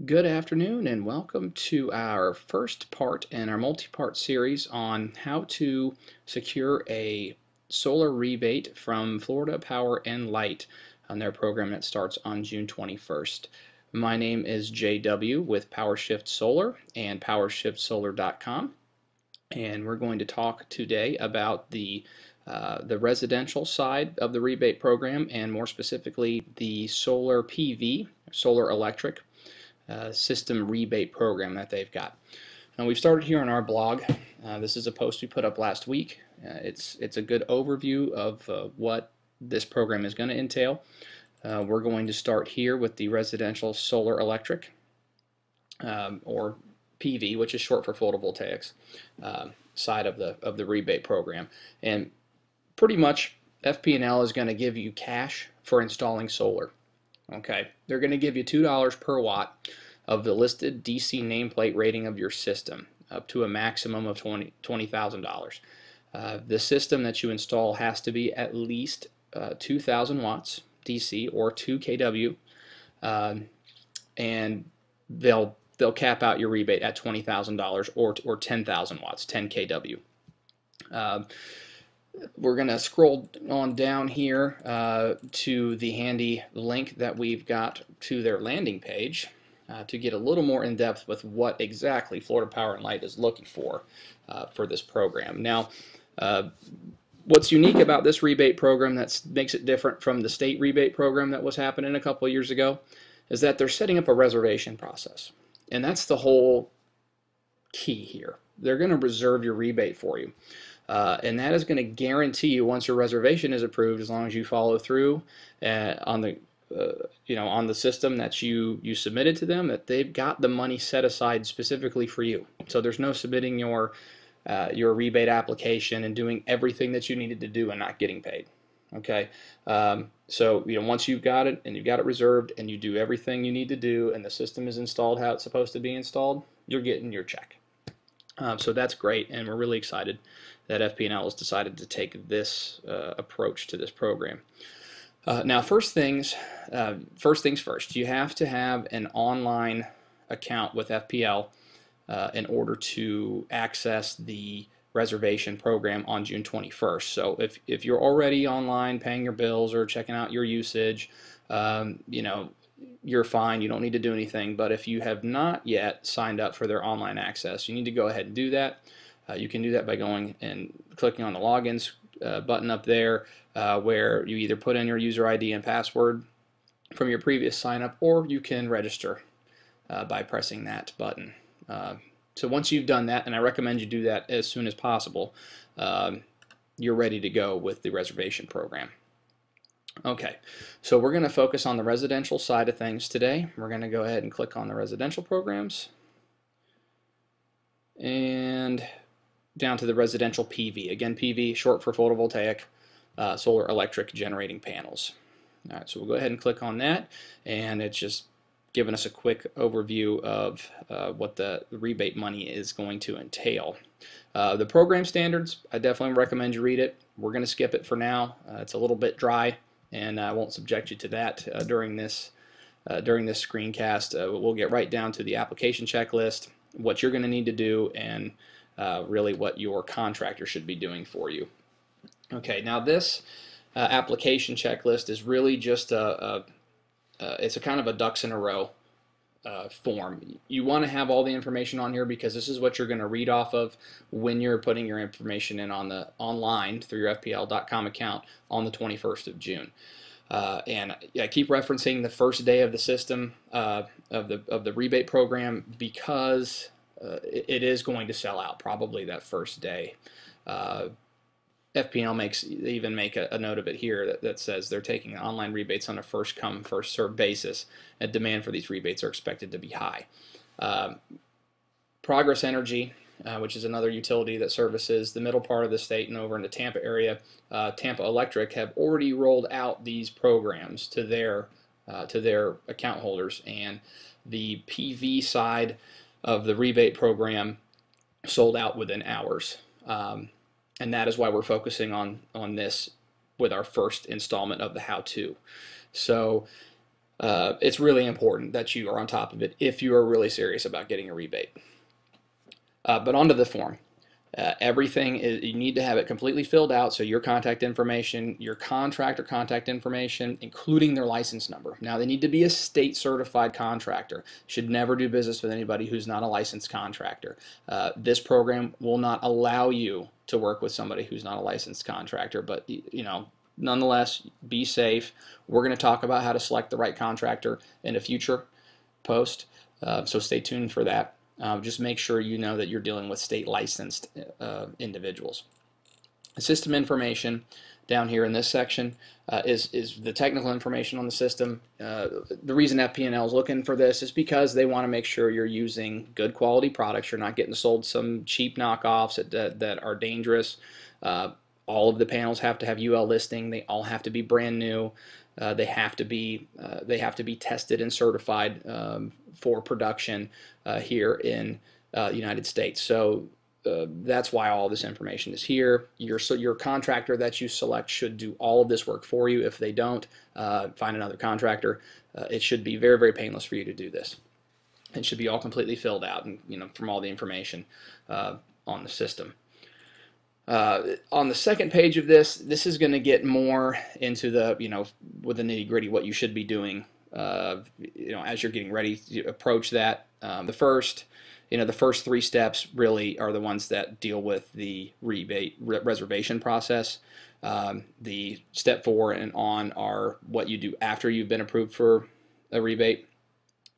Good afternoon and welcome to our first part in our multi-part series on how to secure a solar rebate from Florida Power and Light on their program that starts on June 21st. My name is JW with PowerShift Solar and PowerShiftSolar.com, and we're going to talk today about the residential side of the rebate program, and more specifically the solar PV, solar electric system rebate program that they've got. Now, we've started here on our blog. This is a post we put up last week. It's a good overview of what this program is going to entail. We're going to start here with the residential solar electric, or PV, which is short for photovoltaics, side of the rebate program. And pretty much FP&L is going to give you cash for installing solar. Okay, they're going to give you $2 per watt of the listed DC nameplate rating of your system, up to a maximum of $20,000. The system that you install has to be at least 2,000 watts DC or 2 kW, and they'll cap out your rebate at $20,000 or 10,000 watts, 10 kW. We're going to scroll on down here to the handy link that we've got to their landing page to get a little more in depth with what exactly Florida Power and Light is looking for this program. Now, what's unique about this rebate program that makes it different from the state rebate program that was happening a couple of years ago is that they're setting up a reservation process. And that's the whole key here. They're going to reserve your rebate for you. And that is going to guarantee you, once your reservation is approved, as long as you follow through on the system that you submitted to them, that they've got the money set aside specifically for you. So there's no submitting your rebate application and doing everything that you needed to do and not getting paid. Okay, so once you've got it and you've got it reserved and you do everything you need to do and the system is installed how it's supposed to be installed, you're getting your check. So that's great, and we're really excited that FP&L has decided to take this approach to this program. Now, first things first. You have to have an online account with FPL in order to access the reservation program on June 21st. So if you're already online paying your bills or checking out your usage, you're fine. You don't need to do anything. But if you have not yet signed up for their online access, you need to go ahead and do that. You can do that by going and clicking on the logins button up there, where you either put in your user ID and password from your previous sign up, or you can register by pressing that button. So once you've done that, and I recommend you do that as soon as possible, you're ready to go with the reservation program. Okay, so we're going to focus on the residential side of things today. We're going to go ahead and click on the residential programs and down to the residential PV. Again, PV, short for photovoltaic, solar electric generating panels. All right, so we'll go ahead and click on that, and it's just giving us a quick overview of what the rebate money is going to entail. The program standards, I definitely recommend you read it. We're going to skip it for now. It's a little bit dry, and I won't subject you to that during this screencast. We'll get right down to the application checklist, what you're going to need to do, and really what your contractor should be doing for you. Okay, now this application checklist is really just it's a kind of a ducks in a row form. You want to have all the information on here because this is what you're going to read off of when you're putting your information in on the online through your FPL.com account on the 21st of June. And I keep referencing the first day of the system of the rebate program because it is going to sell out probably that first day. FPL even make a note of it here that says they're taking online rebates on a first come first served basis, and demand for these rebates are expected to be high. Progress Energy, which is another utility that services the middle part of the state and over in the Tampa area, Tampa Electric, have already rolled out these programs to their account holders, and the PV side of the rebate program sold out within hours. And that is why we're focusing on this with our first installment of the how-to. So it's really important that you are on top of it if you are really serious about getting a rebate. But onto the form. Everything is, you need to have it completely filled out, so your contact information, your contractor contact information, including their license number. Now, they need to be a state certified contractor. Should never do business with anybody who's not a licensed contractor. This program will not allow you to work with somebody who's not a licensed contractor, but nonetheless, be safe. We're going to talk about how to select the right contractor in a future post, so stay tuned for that. Just make sure you know that you're dealing with state licensed individuals. System information down here in this section is the technical information on the system. The reason FP&L is looking for this is because they want to make sure you're using good quality products. You're not getting sold some cheap knockoffs that are dangerous. All of the panels have to have UL listing. They all have to be brand new. They have to be tested and certified for production here in the United States. So that's why all this information is here. Your contractor that you select should do all of this work for you. If they don't, find another contractor. It should be very, very painless for you to do this. It should be all completely filled out, and from all the information on the system. On the second page of this is going to get more into the with the nitty-gritty what you should be doing as you're getting ready to approach that. The first 3 steps really are the ones that deal with the rebate reservation process. The step 4 and on are what you do after you've been approved for a rebate.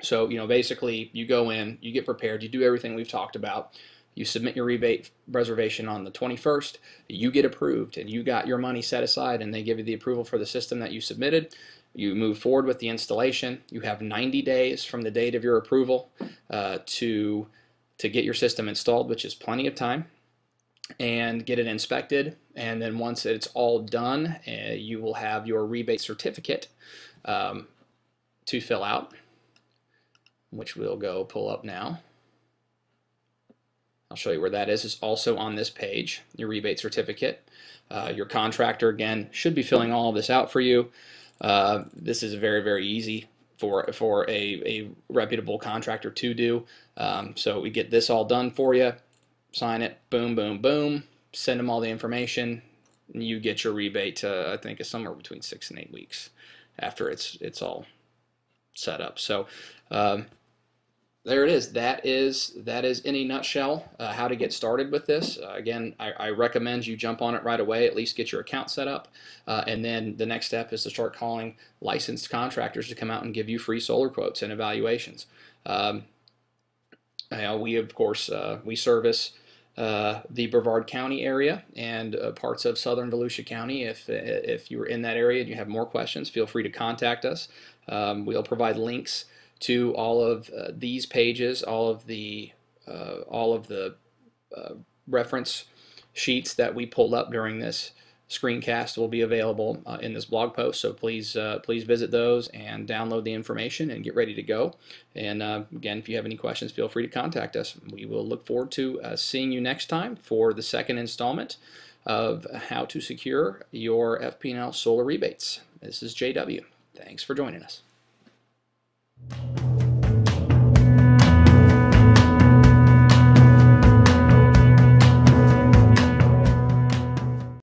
So basically you go in, you get prepared, you do everything we've talked about. You submit your rebate reservation on the 21st, you get approved, and you got your money set aside, and they give you the approval for the system that you submitted. You move forward with the installation. You have 90 days from the date of your approval to get your system installed, which is plenty of time, and get it inspected. And then once it's all done, you will have your rebate certificate to fill out, which we'll go pull up now. I'll show you where that is. It's also on this page, your rebate certificate. Your contractor, again, should be filling all of this out for you. This is very, very easy for a reputable contractor to do. So we get this all done for you, sign it, boom, boom, boom, send them all the information, and you get your rebate, I think it's somewhere between 6 and 8 weeks after it's all set up. So there it is. That is in a nutshell how to get started with this. Again, I recommend you jump on it right away, at least get your account set up, and then the next step is to start calling licensed contractors to come out and give you free solar quotes and evaluations. We of course we service the Brevard County area and parts of southern Volusia County. If you're in that area and you have more questions, feel free to contact us. We'll provide links to all of these pages, all of the reference sheets that we pulled up during this screencast will be available in this blog post. So please visit those and download the information and get ready to go. And again, if you have any questions, feel free to contact us. We will look forward to seeing you next time for the second installment of how to secure your FP&L solar rebates. This is JW. Thanks for joining us.